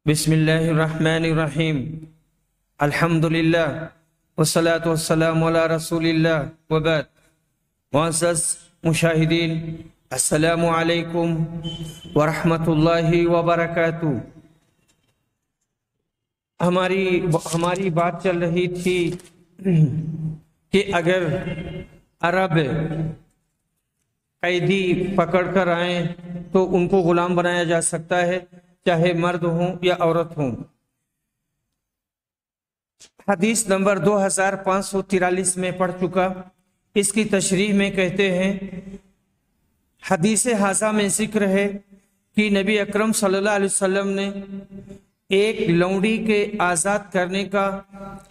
بسم اللہ الرحمن الرحیم الحمدللہ والصلاة والسلام علی رسول اللہ وبعد۔ معزز مشاہدین، السلام علیکم ورحمۃ اللہ وبرکاتہ۔ ہماری بات چل رہی تھی کہ اگر عرب قیدی پکڑ کر آئیں تو ان کو غلام بنایا جا سکتا ہے، چاہے مرد ہوں یا عورت ہوں۔ حدیث نمبر 2543 میں پڑھ چکا۔ اس کی تشریح میں کہتے ہیں، حدیث حاضہ میں ذکر ہے کہ نبی اکرم صلی اللہ علیہ وسلم نے ایک لونڈی کے آزاد کرنے کا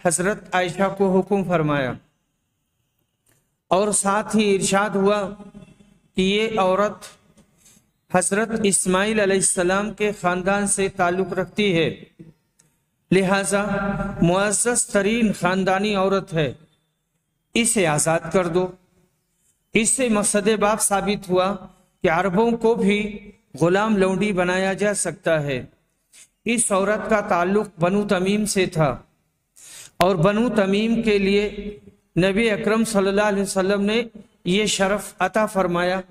حضرت عائشہ کو حکم فرمایا، اور ساتھ ہی ارشاد ہوا کہ یہ عورت حضرت اسماعیل علیہ السلام کے خاندان سے تعلق رکھتی ہے، لہذا معزز ترین خاندانی عورت ہے، اسے آزاد کر دو۔ اس سے مقصد باب ثابت ہوا کہ عربوں کو بھی غلام لونڈی بنایا جا سکتا ہے۔ اس عورت کا تعلق بنو تمیم سے تھا، اور بنو تمیم کے لیے نبی اکرم صلی اللہ علیہ وسلم نے یہ شرف عطا فرمایا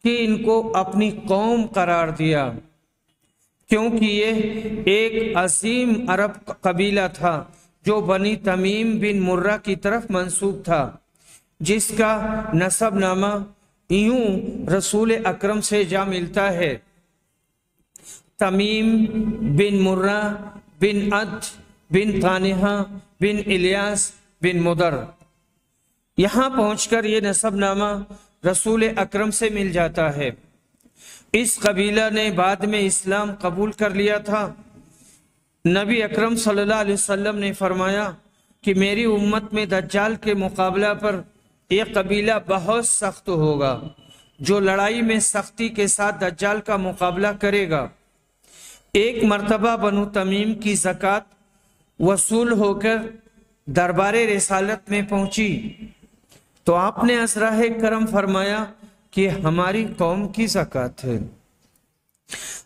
کہ ان کو اپنی قوم قرار دیا، کیونکہ یہ ایک عظیم عرب قبیلہ تھا جو بنی تمیم بن مرہ کی طرف منسوب تھا، جس کا نسب نامہ یوں رسول اکرم سے جا ملتا ہے: تمیم بن مرہ بن عد بن طانحہ بن الیاس بن مدر۔ یہاں پہنچ کر یہ نسب نامہ رسول اکرم سے مل جاتا ہے۔ اس قبیلہ نے بعد میں اسلام قبول کر لیا تھا۔ نبی اکرم صلی اللہ علیہ وسلم نے فرمایا کہ میری امت میں دجال کے مقابلہ پر یہ قبیلہ بہت سخت ہوگا، جو لڑائی میں سختی کے ساتھ دجال کا مقابلہ کرے گا۔ ایک مرتبہ بنو تمیم کی زکوٰۃ وصول ہو کر دربار رسالت میں پہنچی تو آپ نے ازراہ کرم فرمایا کہ ہماری قوم کی زکوٰۃ ہے۔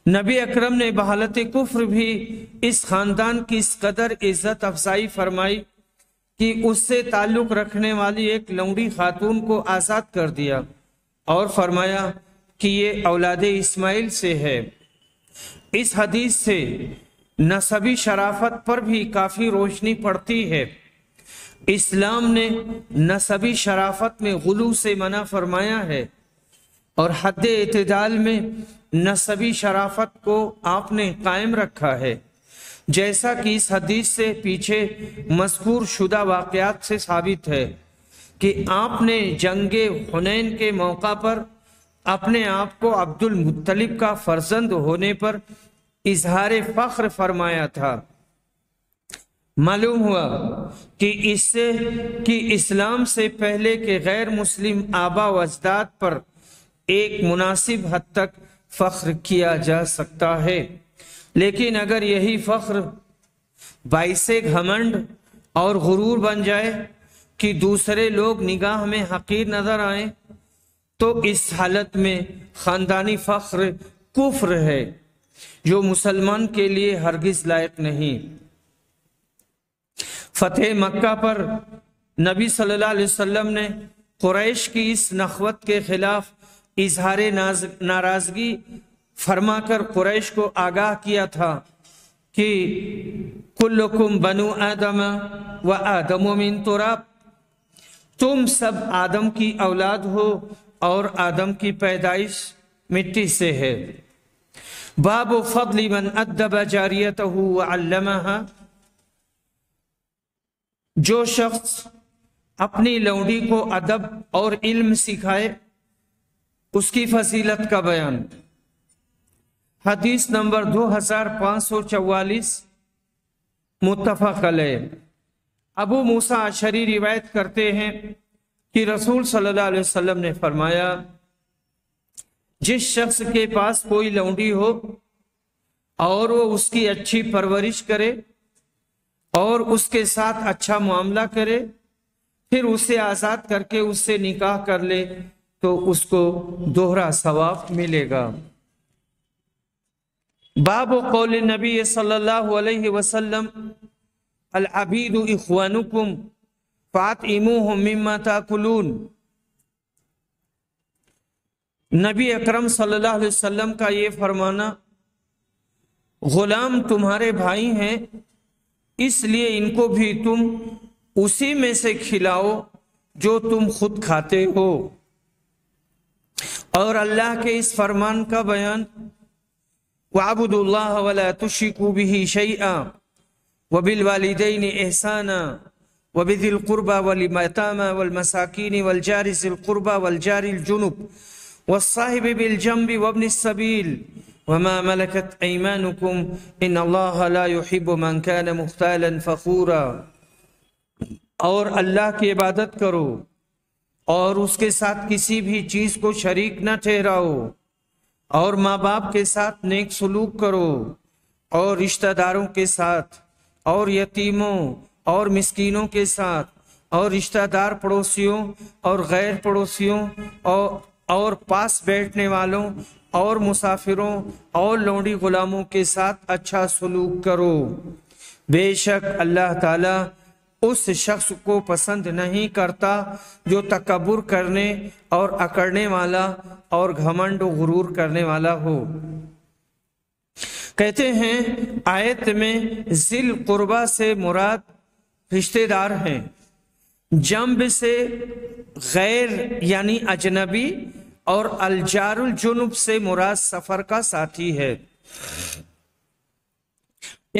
نبی اکرم نے بحالت کفر بھی اس خاندان کی اس قدر عزت افزائی فرمائی کہ اس سے تعلق رکھنے والی ایک لونڈی خاتون کو آزاد کر دیا، اور فرمایا کہ یہ اولاد اسماعیل سے ہے۔ اس حدیث سے نسبی شرافت پر بھی کافی روشنی پڑتی ہے۔ اسلام نے نسبی شرافت میں غلو سے منع فرمایا ہے، اور حد اعتدال میں نسبی شرافت کو آپ نے قائم رکھا ہے، جیسا کہ اس حدیث سے پیچھے مذکور شدہ واقعات سے ثابت ہے کہ آپ نے جنگ حنین کے موقع پر اپنے آپ کو عبد المطلب کا فرزند ہونے پر اظہار فخر فرمایا تھا۔ معلوم ہوا کہ اس سے کہ اسلام سے پہلے کے غیر مسلم آبا و اجداد پر ایک مناسب حد تک فخر کیا جا سکتا ہے، لیکن اگر یہی فخر باعث گھمنڈ اور غرور بن جائے کہ دوسرے لوگ نگاہ میں حقیر نظر آئیں تو اس حالت میں خاندانی فخر کفر ہے، جو مسلمان کے لیے ہرگز لائق نہیں۔ فتح مکہ پر نبی صلی اللہ علیہ وسلم نے قریش کی اس نخوت کے خلاف اظہار ناراضگی فرما کر قریش کو آگاہ کیا تھا کہ کلکم بنو آدم و آدم من تراب، تم سب آدم کی اولاد ہو اور آدم کی پیدائش مٹی سے ہے۔ باب فضل من ادب جاریتہ وعلمہا، جو شخص اپنی لونڈی کو ادب اور علم سکھائے اس کی فضیلت کا بیان۔ حدیث نمبر 2544 متفق علیہ۔ ابو موسیٰ اشعری روایت کرتے ہیں کہ رسول صلی اللہ علیہ وسلم نے فرمایا، جس شخص کے پاس کوئی لونڈی ہو اور وہ اس کی اچھی پرورش کرے اور اس کے ساتھ اچھا معاملہ کرے، پھر اسے آزاد کر کے اس سے نکاح کر لے تو اس کو دوہرا ثواب ملے گا۔ باب قول نبی صلی اللہ علیہ وسلم العبید اخوانکم فاطعموہم مما تاکلون۔ نبی اکرم صلی اللہ علیہ وسلم کا یہ فرمانا، غلام تمہارے بھائی ہیں، اس لیے ان کو بھی تم اسی میں سے کھلاؤ جو تم خود کھاتے ہو۔ اور اللہ کے اس فرمان کا بیان، وَاعْبُدُوا اللَّهَ وَلَا تُشْرِكُوا بِهِ شَيْئًا وَبِالْوَالِدَيْنِ إِحْسَانًا وَبِذِي الْقُرْبَى وَالْيَتَامَى وَالْمَسَاكِينِ وَالْجَارِ ذِي الْقُرْبَى وَالْجَارِ الْجُنُبِ وَالصَّاحِبِ بِالْجَنبِ وَابْنِ السَّبِيلِ وَمَا مَلَكَتْ أَيْمَانُكُمْ إِنَّ اللَّهَ لَا يُحِبُّ مَنْ كَانَ مُخْتَالًا فَخُورًا۔ اور اللہ کی عبادت کرو اور اس کے ساتھ کسی بھی چیز کو شریک نہ ٹھہراؤ، اور ماں باپ کے ساتھ نیک سلوک کرو، اور رشتہ داروں کے ساتھ، اور یتیموں اور مسکینوں کے ساتھ، اور رشتہ دار پڑوسیوں اور غیر پڑوسیوں اور پاس بیٹھنے والوں اور مسافروں اور لونڈی غلاموں کے ساتھ اچھا سلوک کرو۔ بے شک اللہ تعالیٰ اس شخص کو پسند نہیں کرتا جو تکبر کرنے اور اکڑنے والا اور گھمنڈ و غرور کرنے والا ہو۔ کہتے ہیں آیت میں ذی القربہ سے مراد رشتہ دار ہیں، جنب سے غیر یعنی اجنبی، اور الجار الجنب سے مراد سفر کا ساتھی ہے۔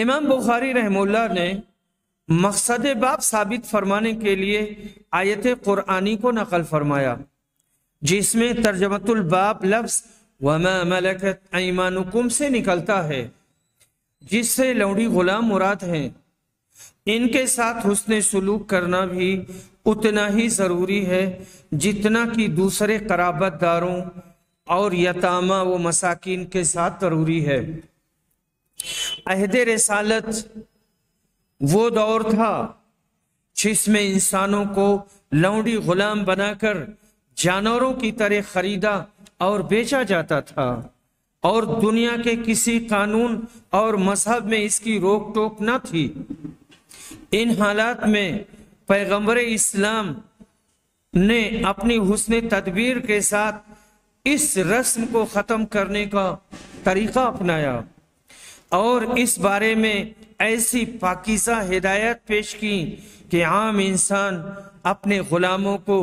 امام بخاری رحمہ اللہ نے مقصد باب ثابت فرمانے کے لیے آیت قرآنی کو نقل فرمایا، جس میں ترجمۃ الباب لفظ وما ملکت ایمانکم سے نکلتا ہے، جس سے لونڈی غلام مراد ہیں۔ ان کے ساتھ حسن سلوک کرنا بھی اتنا ہی ضروری ہے جتنا کہ دوسرے قرابت داروں اور یتامہ و مساکین کے ساتھ ضروری ہے۔ عہد رسالت وہ دور تھا جس میں انسانوں کو لونڈی غلام بنا کر جانوروں کی طرح خریدا اور بیچا جاتا تھا، اور دنیا کے کسی قانون اور مذہب میں اس کی روک ٹوک نہ تھی۔ ان حالات میں پیغمبر اسلام نے اپنی حسن تدبیر کے ساتھ اس رسم کو ختم کرنے کا طریقہ اپنایا، اور اس بارے میں ایسی پاکیزہ ہدایت پیش کی کہ عام انسان اپنے غلاموں کو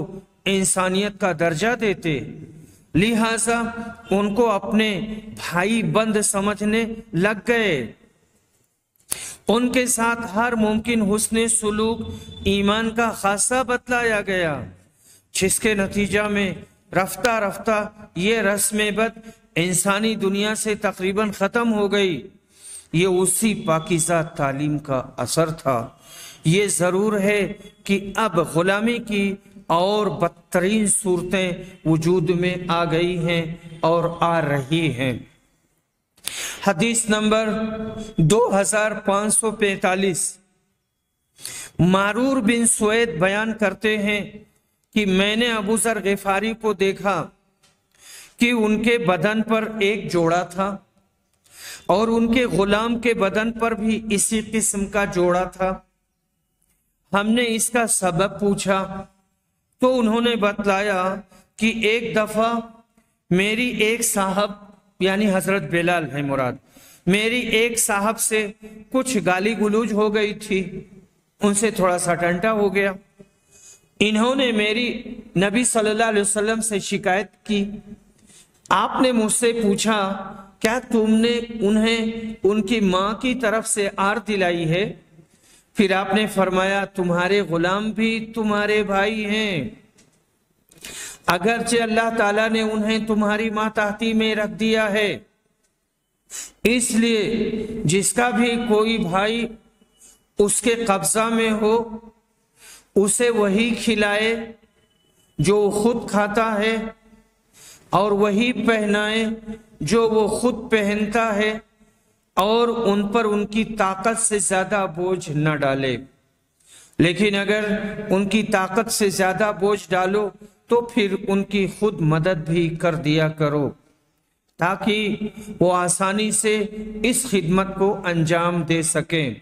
انسانیت کا درجہ دیتے، لہذا ان کو اپنے بھائی بند سمجھنے لگ گئے۔ ان کے ساتھ ہر ممکن حسن سلوک ایمان کا خاصہ بتلایا گیا، جس کے نتیجہ میں رفتہ رفتہ یہ رسم بد انسانی دنیا سے تقریباً ختم ہو گئی۔ یہ اسی پاکیزہ تعلیم کا اثر تھا۔ یہ ضرور ہے کہ اب غلامی کی اور بدترین صورتیں وجود میں آ گئی ہیں اور آ رہی ہیں۔ حدیث نمبر 2545، معرور بن سوید بیان کرتے ہیں کہ میں نے ابو ذر غفاری کو دیکھا کہ ان کے بدن پر ایک جوڑا تھا، اور ان کے غلام کے بدن پر بھی اسی قسم کا جوڑا تھا۔ ہم نے اس کا سبب پوچھا تو انہوں نے بتلایا کہ ایک دفعہ میری ایک صاحب یعنی حضرت بلال ہے مراد، میری ایک صاحب سے کچھ گالی گلوج ہو گئی تھی، ان سے تھوڑا سا ٹنٹا ہو گیا۔ انہوں نے میری نبی صلی اللہ علیہ وسلم سے شکایت کی۔ آپ نے مجھ سے پوچھا کیا تم نے انہیں ان کی ماں کی طرف سے آر دلائی ہے؟ پھر آپ نے فرمایا تمہارے غلام بھی تمہارے بھائی ہیں، اگرچہ اللہ تعالیٰ نے انہیں تمہاری ماتحتی میں رکھ دیا ہے، اس لیے جس کا بھی کوئی بھائی اس کے قبضہ میں ہو اسے وہی کھلائے جو وہ خود کھاتا ہے، اور وہی پہنائے جو وہ خود پہنتا ہے، اور ان پر ان کی طاقت سے زیادہ بوجھ نہ ڈالے۔ لیکن اگر ان کی طاقت سے زیادہ بوجھ ڈالو تو پھر ان کی خود مدد بھی کر دیا کرو۔ تاکہ وہ آسانی سے اس خدمت کو انجام دے سکیں۔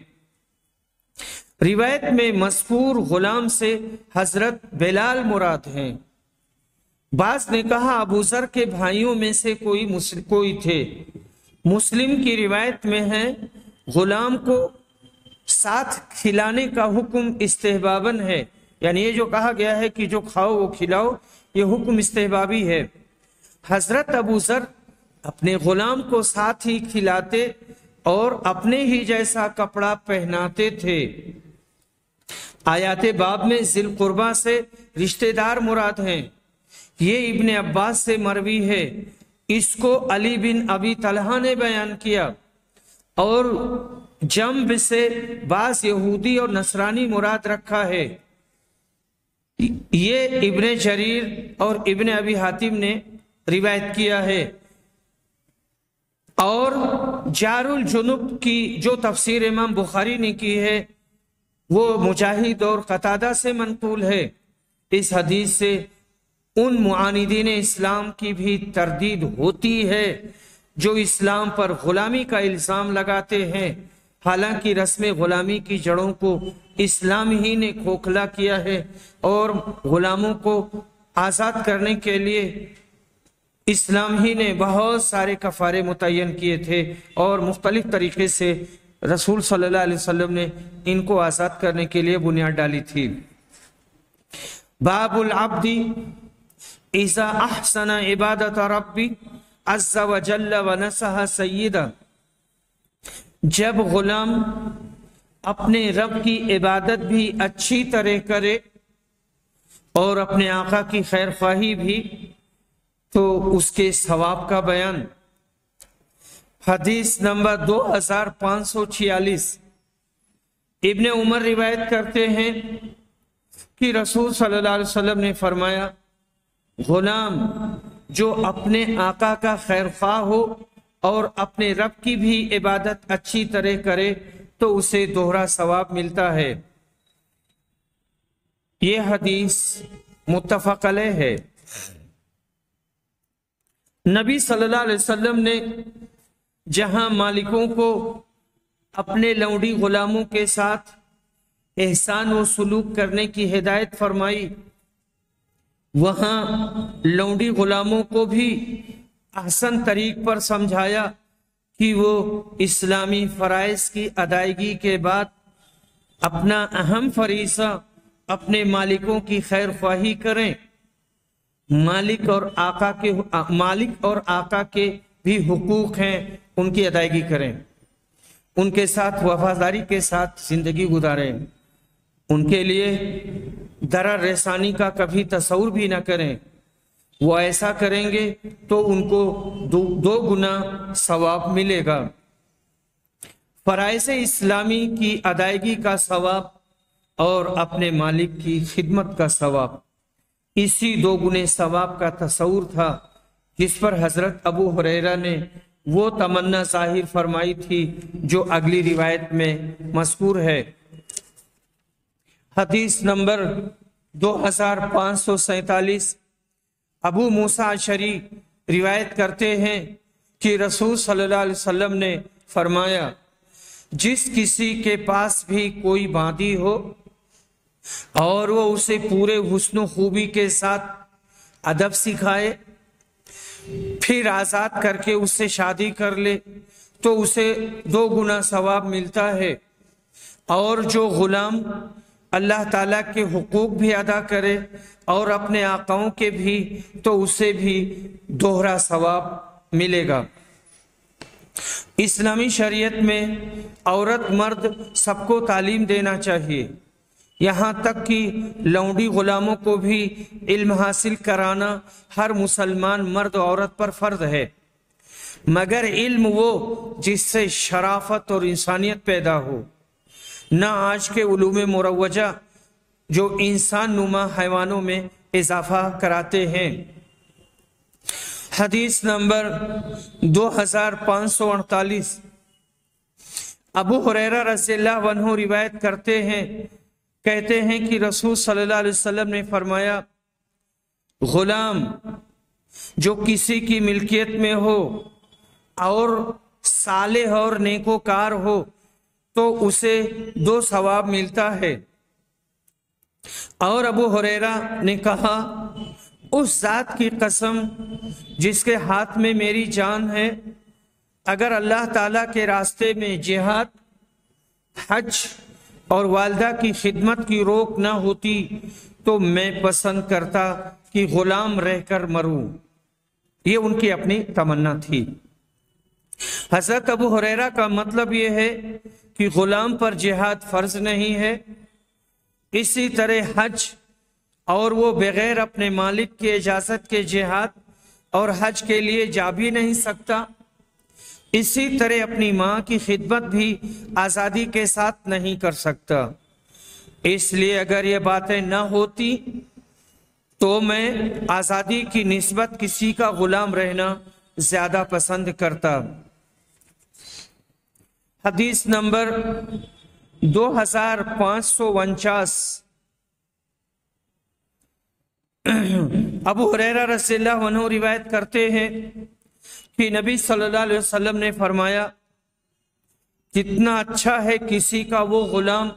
روایت میں مذکور غلام سے حضرت بلال مراد ہیں۔ بعض نے کہا ابو ذر کے بھائیوں میں سے کوئی تھے۔ مسلم کی روایت میں ہے غلام کو ساتھ کھلانے کا حکم استحباباً ہے، یعنی یہ جو کہا گیا ہے کہ جو کھاؤ وہ کھلاؤ، یہ حکم استحبابی ہے۔ حضرت ابو ذر اپنے غلام کو ساتھ ہی کھلاتے اور اپنے ہی جیسا کپڑا پہناتے تھے۔ آیات باب میں ذی القربہ سے رشتہ دار مراد ہیں۔ یہ ابن عباس سے مروی ہے۔ اس کو علی بن ابی طلحہ نے بیان کیا، اور جنب سے بعض یہودی اور نصرانی مراد رکھا ہے۔ یہ ابن جریر اور ابن ابی حاتم نے روایت کیا ہے۔ اور جار الجنوب کی جو تفسیر امام بخاری نے کی ہے وہ مجاہد اور قتادہ سے منقول ہے۔ اس حدیث سے ان معاندین اسلام کی بھی تردید ہوتی ہے جو اسلام پر غلامی کا الزام لگاتے ہیں، حالانکہ رسم غلامی کی جڑوں کو اسلام ہی نے کھوکھلا کیا ہے، اور غلاموں کو آزاد کرنے کے لیے اسلام ہی نے بہت سارے کفارے متعین کیے تھے، اور مختلف طریقے سے رسول صلی اللہ علیہ وسلم نے ان کو آزاد کرنے کے لیے بنیاد ڈالی تھی۔ باب العبد اذا احسن عبادت ربی عز وجل ونصح سیدہ، جب غلام اپنے رب کی عبادت بھی اچھی طرح کرے اور اپنے آقا کی خیر خواہی بھی، تو اس کے ثواب کا بیان۔ حدیث نمبر 2546، ابن عمر روایت کرتے ہیں کہ رسول صلی اللہ علیہ وسلم نے فرمایا، غلام جو اپنے آقا کا خیر خواہ ہو اور اپنے رب کی بھی عبادت اچھی طرح کرے تو اسے دوہرا ثواب ملتا ہے۔ یہ حدیث متفق علیہ ہے۔ نبی صلی اللہ علیہ وسلم نے جہاں مالکوں کو اپنے لونڈی غلاموں کے ساتھ احسان و سلوک کرنے کی ہدایت فرمائی، وہاں لونڈی غلاموں کو بھی احسن طریق پر سمجھایا کہ وہ اسلامی فرائض کی ادائیگی کے بعد اپنا اہم فریضہ اپنے مالکوں کی خیر خواہی کریں۔ مالک اور آقا کے بھی حقوق ہیں، ان کی ادائیگی کریں، ان کے ساتھ وفاداری کے ساتھ زندگی گزاریں، ان کے لیے ضرر رسانی کا کبھی تصور بھی نہ کریں۔ وہ ایسا کریں گے تو ان کو دو گنا ثواب ملے گا۔ فرائض اسلامی کی ادائیگی کا ثواب اور اپنے مالک کی خدمت کا ثواب، اسی دو گنے ثواب کا تصور تھا جس پر حضرت ابو ہریرہ نے وہ تمنا ظاہر فرمائی تھی جو اگلی روایت میں مذکور ہے۔ حدیث نمبر 2547، ابو موسیٰ اشعری روایت کرتے ہیں کہ رسول صلی اللہ علیہ وسلم نے فرمایا، جس کسی کے پاس بھی کوئی باندی ہو اور وہ اسے پورے حسن و خوبی کے ساتھ ادب سکھائے، پھر آزاد کر کے اس سے شادی کر لے تو اسے 2 گنا ثواب ملتا ہے، اور جو غلام اللہ تعالیٰ کے حقوق بھی ادا کرے اور اپنے آقاؤں کے بھی، تو اسے بھی دوہرا ثواب ملے گا۔ اسلامی شریعت میں عورت مرد سب کو تعلیم دینا چاہیے، یہاں تک کہ لونڈی غلاموں کو بھی علم حاصل کرانا ہر مسلمان مرد و عورت پر فرض ہے، مگر علم وہ جس سے شرافت اور انسانیت پیدا ہو، نہ آج کے علوم مروجہ جو انسان نما حیوانوں میں اضافہ کراتے ہیں۔ حدیث نمبر 2548، ابو ہریرہ رضی اللہ عنہ روایت کرتے ہیں، کہتے ہیں کہ رسول صلی اللہ علیہ وسلم نے فرمایا، غلام جو کسی کی ملکیت میں ہو اور صالح اور نیکوکار ہو تو اسے 2 ثواب ملتا ہے۔ اور ابو ہریرہ نے کہا، اس ذات کی قسم جس کے ہاتھ میں میری جان ہے، اگر اللہ تعالیٰ کے راستے میں جہاد، حج اور والدہ کی خدمت کی روک نہ ہوتی تو میں پسند کرتا کہ غلام رہ کر مروں۔ یہ ان کی اپنی تمنا تھی۔ حضرت ابو ہریرہ کا مطلب یہ ہے کہ غلام پر جہاد فرض نہیں ہے، اسی طرح حج اور وہ بغیر اپنے مالک کی اجازت کے جہاد اور حج کے لیے جا بھی نہیں سکتا، اسی طرح اپنی ماں کی خدمت بھی آزادی کے ساتھ نہیں کر سکتا۔ اس لیے اگر یہ باتیں نہ ہوتی تو میں آزادی کی نسبت کسی کا غلام رہنا زیادہ پسند کرتا۔ حدیث نمبر 2549۔ ابو ہریرہ رضی اللہ عنہ روایت کرتے ہیں کہ نبی صلی اللہ علیہ وسلم نے فرمایا، کتنا اچھا ہے کسی کا وہ غلام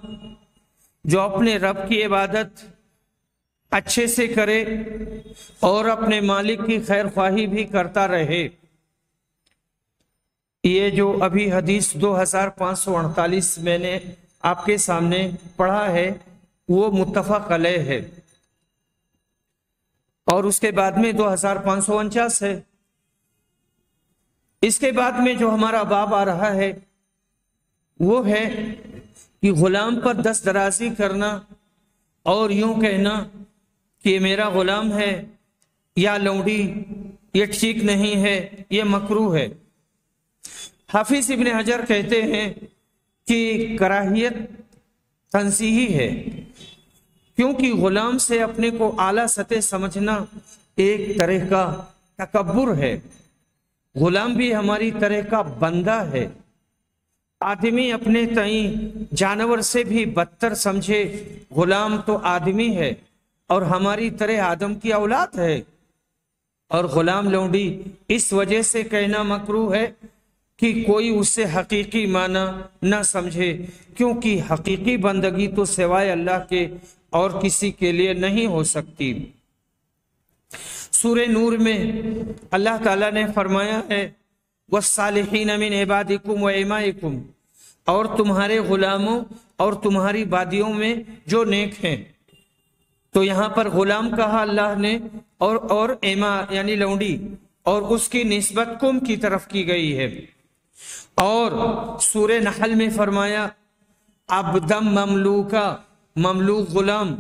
جو اپنے رب کی عبادت اچھے سے کرے اور اپنے مالک کی خیر خواہی بھی کرتا رہے۔ یہ جو ابھی حدیث 2548 میں نے آپ کے سامنے پڑھا ہے وہ متفق علیہ ہے، اور اس کے بعد میں 2549 ہے۔ اس کے بعد میں جو ہمارا باب آ رہا ہے وہ ہے کہ غلام پر دست درازی کرنا اور یوں کہنا کہ یہ میرا غلام ہے یا لونڈی، یہ ٹھیک نہیں ہے، یہ مکروہ ہے۔ حافظ ابن حجر کہتے ہیں کہ کراہیت تنزیہی ہے، کیونکہ غلام سے اپنے کو اعلیٰ سطح سمجھنا ایک طرح کا تکبر ہے۔ غلام بھی ہماری طرح کا بندہ ہے۔ آدمی اپنے تئیں جانور سے بھی بدتر سمجھے، غلام تو آدمی ہے اور ہماری طرح آدم کی اولاد ہے، اور غلام لونڈی اس وجہ سے کہنا مکروہ ہے کہ کوئی اسے حقیقی معنی نہ سمجھے، کیونکہ حقیقی بندگی تو سوائے اللہ کے اور کسی کے لیے نہیں ہو سکتی۔ سورہ نور میں اللہ تعالیٰ نے فرمایا ہے، وَالصَّالِحِينَ مِنْ عِبَادِكُمْ وَإِمَائِكُمْ، اور تمہارے غلاموں اور تمہاری بادیوں میں جو نیک ہیں۔ تو یہاں پر غلام کہا اللہ نے، اور ایما یعنی لونڈی، اور اس کی نسبت کم کی طرف کی گئی ہے۔ اور سورہ نحل میں فرمایا عبدم مملوکا، مملوک غلام،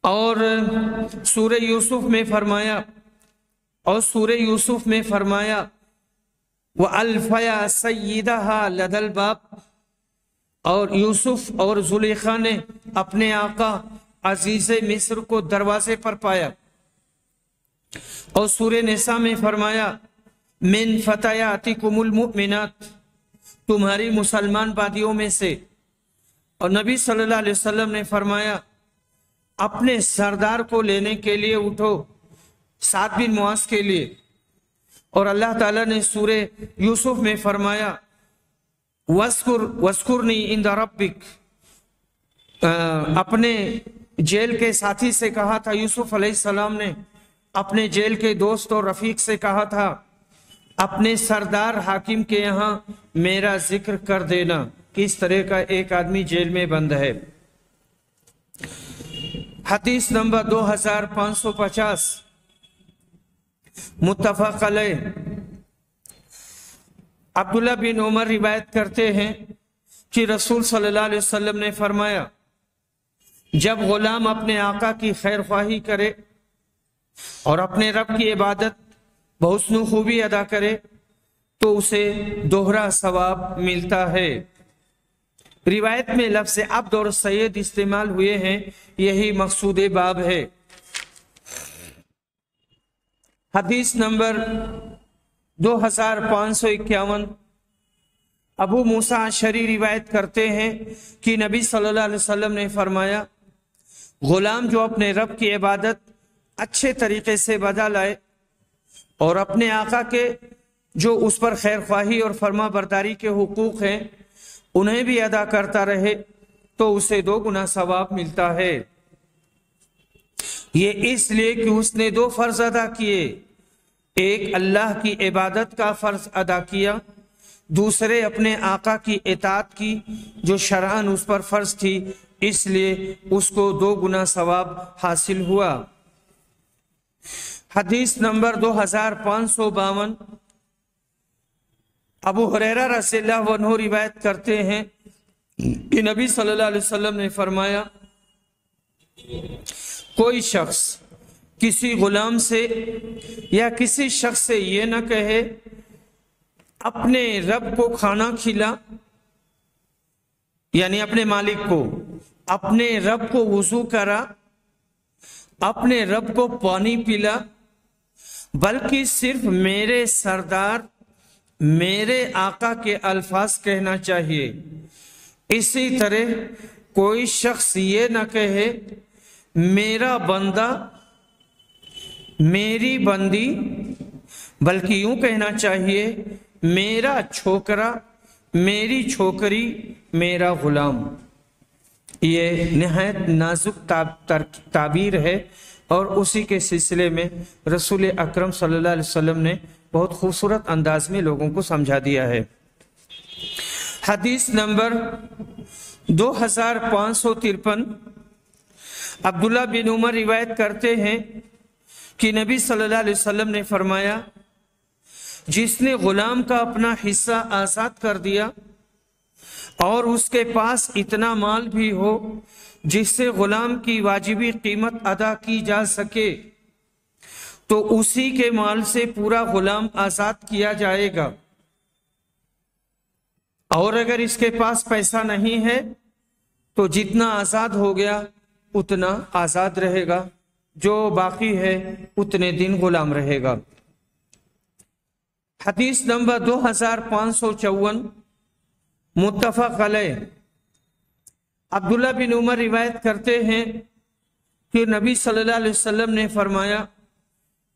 اور سورہ یوسف میں فرمایا وَأَلْفَيَا سَيِّدَهَا لَدَى الْبَابِ، اور یوسف اور زلیخا نے اپنے آقا عزیز مصر کو دروازے پر پایا۔ اور سورہ نساء میں فرمایا من فتياتكم المؤمنات، تمہاری مسلمان بادیوں میں سے۔ اور نبی صلی اللہ علیہ وسلم نے فرمایا اپنے سردار کو لینے کے لیے اٹھو، سعد بن معاذ کے لیے۔ اور اللہ تعالیٰ نے سورہ یوسف میں فرمایا وَاذْكُرْنِي عِنْدَ رَبِّكَ، اپنے جیل کے ساتھی سے کہا تھا، یوسف علیہ السلام نے اپنے جیل کے دوست اور رفیق سے کہا تھا اپنے سردار حاکم کے یہاں میرا ذکر کر دینا، کس طرح کا ایک آدمی جیل میں بند ہے۔ حدیث نمبر 2550 متفق علیہ۔ عبداللہ بن عمر روایت کرتے ہیں کہ رسول صلی اللہ علیہ وسلم نے فرمایا جب غلام اپنے آقا کی خیر خواہی کرے اور اپنے رب کی عبادت بحسن و خوبی ادا کرے تو اسے دوہرا ثواب ملتا ہے۔ روایت میں لفظ عبد اور سید استعمال ہوئے ہیں، یہی مقصود باب ہے۔ حدیث نمبر 2551 ابو موسیٰ اشعری روایت کرتے ہیں کہ نبی صلی اللہ علیہ وسلم نے فرمایا غلام جو اپنے رب کی عبادت اچھے طریقے سے بجا لائے اور اپنے آقا کے جو اس پر خیر خواہی اور فرما برداری کے حقوق ہیں انہیں بھی ادا کرتا رہے تو اسے 2 گنا ثواب ملتا ہے۔ یہ اس لیے کہ اس نے 2 فرض ادا کیے، ایک اللہ کی عبادت کا فرض ادا کیا، دوسرے اپنے آقا کی اطاعت کی جو شرعاً اس پر فرض تھی، اس لیے اس کو 2 گنا ثواب حاصل ہوا۔ حدیث نمبر 2552، ابو ہریرہ رضی اللہ عنہ روایت کرتے ہیں کہ نبی صلی اللہ علیہ وسلم نے فرمایا، کوئی شخص کسی غلام سے یا کسی شخص سے یہ نہ کہے اپنے رب کو کھانا کھلا، یعنی اپنے مالک کو، اپنے رب کو وضو کرا، اپنے رب کو پانی پلا، بلکہ صرف میرے سردار میرے آقا کے الفاظ کہنا چاہیے۔ اسی طرح کوئی شخص یہ نہ کہے میرا بندہ میری بندی، بلکہ یوں کہنا چاہیے میرا چھوکرا میری چھوکری میرا غلام۔ یہ نہایت نازک تعبیر ہے اور اسی کے سلسلے میں رسول اکرم صلی اللہ علیہ وسلم نے بہت خوبصورت انداز میں لوگوں کو سمجھا دیا ہے۔ حدیث نمبر 2553، عبداللہ بن عمر روایت کرتے ہیں کہ نبی صلی اللہ علیہ وسلم نے فرمایا، جس نے غلام کا اپنا حصہ آزاد کر دیا اور اس کے پاس اتنا مال بھی ہو جس سے غلام کی واجبی قیمت ادا کی جا سکے تو اسی کے مال سے پورا غلام آزاد کیا جائے گا، اور اگر اس کے پاس پیسہ نہیں ہے تو جتنا آزاد ہو گیا اتنا آزاد رہے گا، جو باقی ہے اتنے دن غلام رہے گا۔ حدیث نمبر 2554، متفق علیہ، عبداللہ بن عمر روایت کرتے ہیں کہ نبی صلی اللہ علیہ وسلم نے فرمایا،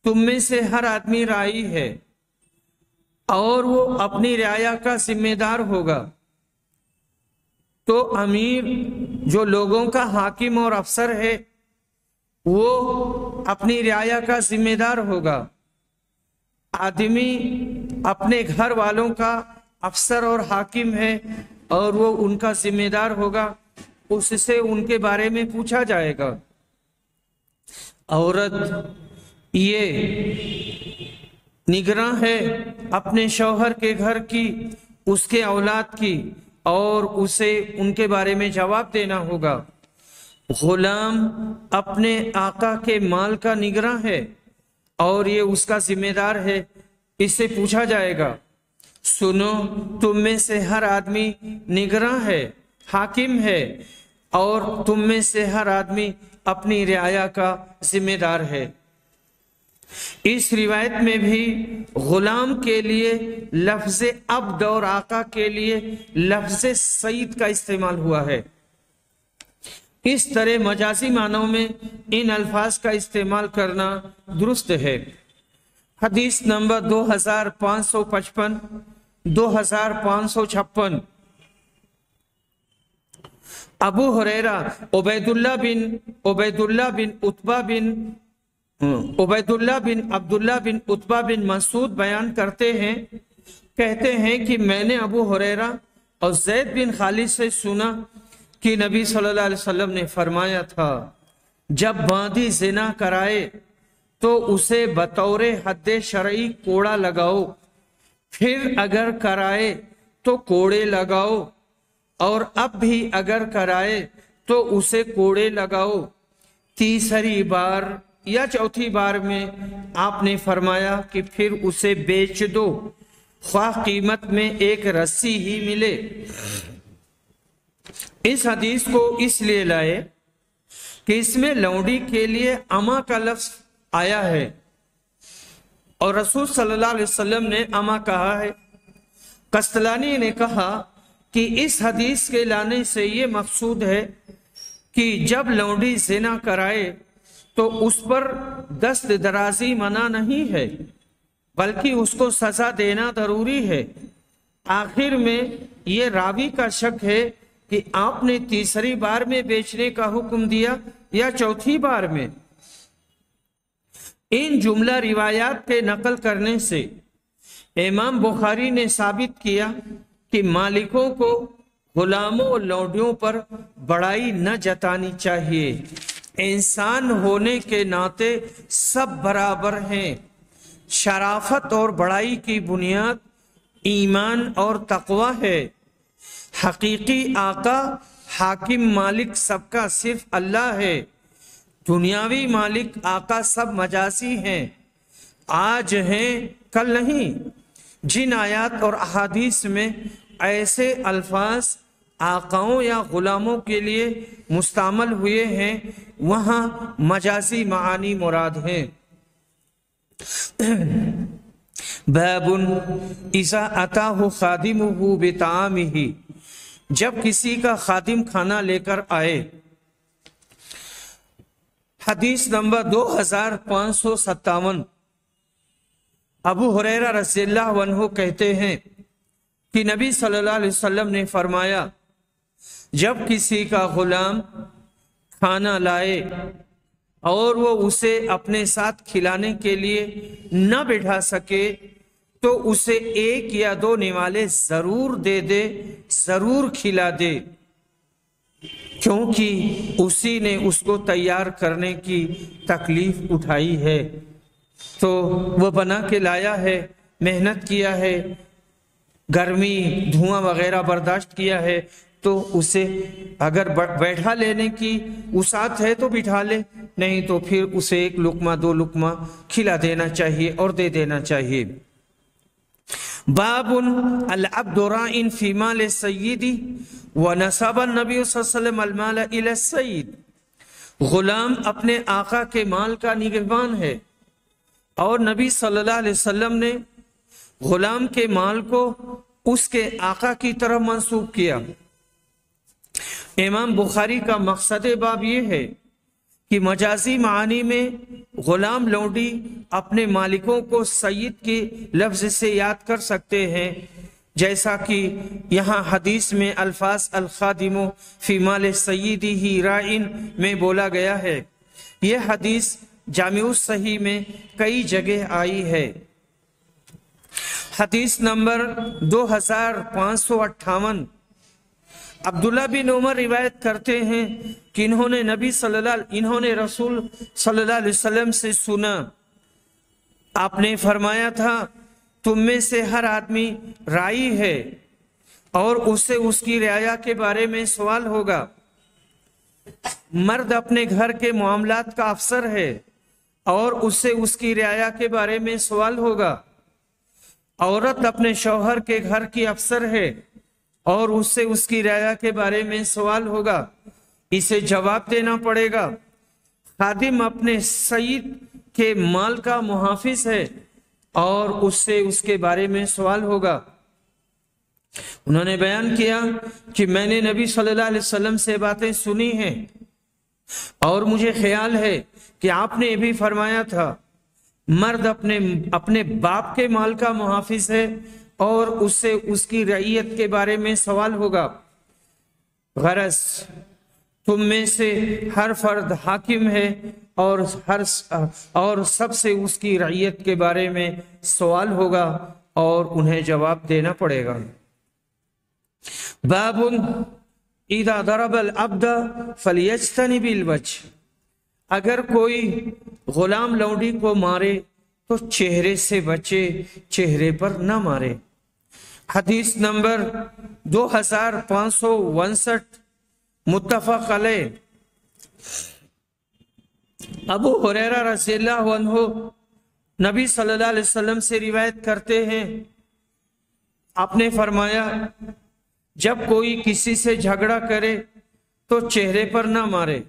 تم میں سے ہر آدمی راعی ہے اور وہ اپنی رعایا کا ذمہ دار ہوگا، تو امیر جو لوگوں کا حاکم اور افسر ہے وہ اپنی رعایا کا ذمہ دار ہوگا، آدمی اپنے گھر والوں کا افسر اور حاکم ہے اور وہ ان کا ذمہ دار ہوگا، اس سے ان کے بارے میں پوچھا جائے گا۔ عورت یہ نگراں ہے اپنے شوہر کے گھر کی، اس کے اولاد کی، اور اسے ان کے بارے میں جواب دینا ہوگا۔ غلام اپنے آقا کے مال کا نگراں ہے اور یہ اس کا ذمہ دار ہے، اس سے پوچھا جائے گا، سنو تم میں سے ہر آدمی نگراں ہے، حاکم ہے، اور تم میں سے ہر آدمی اپنی رعایا کا ذمہ دار ہے۔ اس روایت میں بھی غلام کے لیے لفظ عبد اور آقا کے لیے لفظ سید کا استعمال ہوا ہے۔ اس طرح مجازی معنوں میں ان الفاظ کا استعمال کرنا درست ہے۔ حدیث نمبر 2555، 2556، ابو ہریرہ عبید اللہ بن عبداللہ بن عتبہ بن مسعود بیان کرتے ہیں، کہتے ہیں کہ میں نے ابو ہریرہ اور زید بن خالد سے سنا کہ نبی صلی اللہ علیہ وسلم نے فرمایا تھا، جب باندی زنا کرائے تو اسے بطور حد شرعی کوڑا لگاؤ، پھر اگر کرائے تو کوڑے لگاؤ، اور اب بھی اگر کرائے تو اسے کوڑے لگاؤ۔ تیسری بار یا چوتھی بار میں آپ نے فرمایا کہ پھر اسے بیچ دو، خواہ قیمت میں 1 رسی ہی ملے۔ اس حدیث کو اس لیے لائے کہ اس میں لونڈی کے لیے اما کا لفظ آیا ہے اور رسول صلی اللہ علیہ وسلم نے اما کہا ہے۔ قسطلانی نے کہا کہ اس حدیث کے لانے سے یہ مقصود ہے کہ جب لونڈی زنا کرائے تو اس پر دست درازی منع نہیں ہے، بلکہ اس کو سزا دینا ضروری ہے۔ آخر میں یہ راوی کا شک ہے کہ آپ نے تیسری بار میں بیچنے کا حکم دیا یا چوتھی بار میں۔ ان جملہ روایات کے نقل کرنے سے امام بخاری نے ثابت کیا کہ مالکوں کو غلاموں اور لونڈیوں پر بڑائی نہ جتانی چاہیے۔ انسان ہونے کے ناطے سب برابر ہیں۔ شرافت اور بڑائی کی بنیاد ایمان اور تقوی ہے۔ حقیقی آقا حاکم مالک سب کا صرف اللہ ہے۔ دنیاوی مالک آقا سب مجازی ہیں، آج ہیں کل نہیں۔ جن آیات اور احادیث میں ایسے الفاظ آقاؤں یا غلاموں کے لیے مستعمل ہوئے ہیں وہاں مجازی معانی مراد ہیں۔ باب اذا اتاہ خادمہ بطعامہ، جب کسی کا خادم کھانا لے کر آئے۔ حدیث نمبر 2557۔ ابو ہریرہ رضی اللہ عنہ کہتے ہیں کہ نبی صلی اللہ علیہ وسلم نے فرمایا، جب کسی کا غلام کھانا لائے اور وہ اسے اپنے ساتھ کھلانے کے لیے نہ بٹھا سکے تو اسے 1 یا 2 نوالے ضرور دے دے، ضرور کھلا دے، کیونکہ اسی نے اس کو تیار کرنے کی تکلیف اٹھائی ہے، تو وہ بنا کے لایا ہے، محنت کیا ہے، گرمی دھواں وغیرہ برداشت کیا ہے، تو اسے اگر بیٹھا لینے کی وسعت ہے تو بٹھا لے، نہیں تو پھر اسے 1 لقمہ 2 لقمہ کھلا دینا چاہیے اور دے دینا چاہیے۔ باب العبد راع فی مال سیدی ونسب النبی صلی اللہ علیہ وسلم المال الی السید، غلام اپنے آقا کے مال کا نگہبان ہے اور نبی صلی اللہ علیہ وسلم نے غلام کے مال کو اس کے آقا کی طرف منسوب کیا۔ امام بخاری کا مقصد باب یہ ہے کہ مجازی معانی میں غلام لونڈی اپنے مالکوں کو سید کے لفظ سے یاد کر سکتے ہیں، جیسا کہ یہاں حدیث میں الفاظ الخادم فی مال سیدہ راعٍ میں بولا گیا ہے۔ یہ حدیث جامع الصحیح میں کئی جگہ آئی ہے۔ حدیث نمبر 2558۔ عبداللہ بن عمر روایت کرتے ہیں کہ انہوں نے رسول صلی اللہ علیہ وسلم سے سنا، آپ نے فرمایا تھا، تم میں سے ہر آدمی راعی ہے اور اسے اس کی رعایا کے بارے میں سوال ہوگا۔ مرد اپنے گھر کے معاملات کا افسر ہے اور اسے اس کی رعایا کے بارے میں سوال ہوگا۔ عورت اپنے شوہر کے گھر کی افسر ہے اور اس سے اس کی رعایا کے بارے میں سوال ہوگا، اسے جواب دینا پڑے گا۔ خادم اپنے سید کے مال کا محافظ ہے اور اس سے اس کے بارے میں سوال ہوگا۔ انہوں نے بیان کیا کہ میں نے نبی صلی اللہ علیہ وسلم سے باتیں سنی ہیں اور مجھے خیال ہے کہ آپ نے یہ بھی فرمایا تھا، مرد اپنے باپ کے مال کا محافظ ہے اور اس سے اس کی رعیت کے بارے میں سوال ہوگا۔ غرض تم میں سے ہر فرد حاکم ہے اور سب سے اس کی رعیت کے بارے میں سوال ہوگا اور انہیں جواب دینا پڑے گا۔ باب اذا ضرب العبد فلیجتنب الوجه، اگر کوئی غلام لونڈی کو مارے تو چہرے سے بچے، چہرے پر نہ مارے۔ حدیث نمبر 2559 متفق علیہ۔ ابو ہریرہ رضی اللہ عنہ نبی صلی اللہ علیہ وسلم سے روایت کرتے ہیں، آپ نے فرمایا، جب کوئی کسی سے جھگڑا کرے تو چہرے پر نہ مارے۔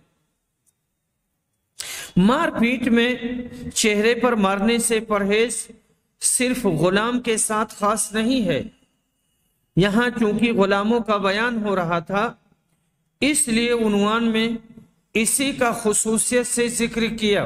مار پیٹ میں چہرے پر مارنے سے پرہیز صرف غلام کے ساتھ خاص نہیں ہے، یہاں چونکہ غلاموں کا بیان ہو رہا تھا اس لیے عنوان میں اسی کا خصوصیت سے ذکر کیا۔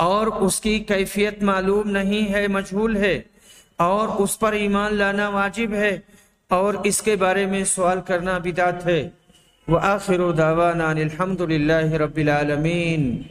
اور اس کی کیفیت معلوم نہیں ہے، مجہول ہے، اور اس پر ایمان لانا واجب ہے، اور اس کے بارے میں سوال کرنا بدعت ہے۔ وآخر دعوانا الحمد للہ رب العالمین۔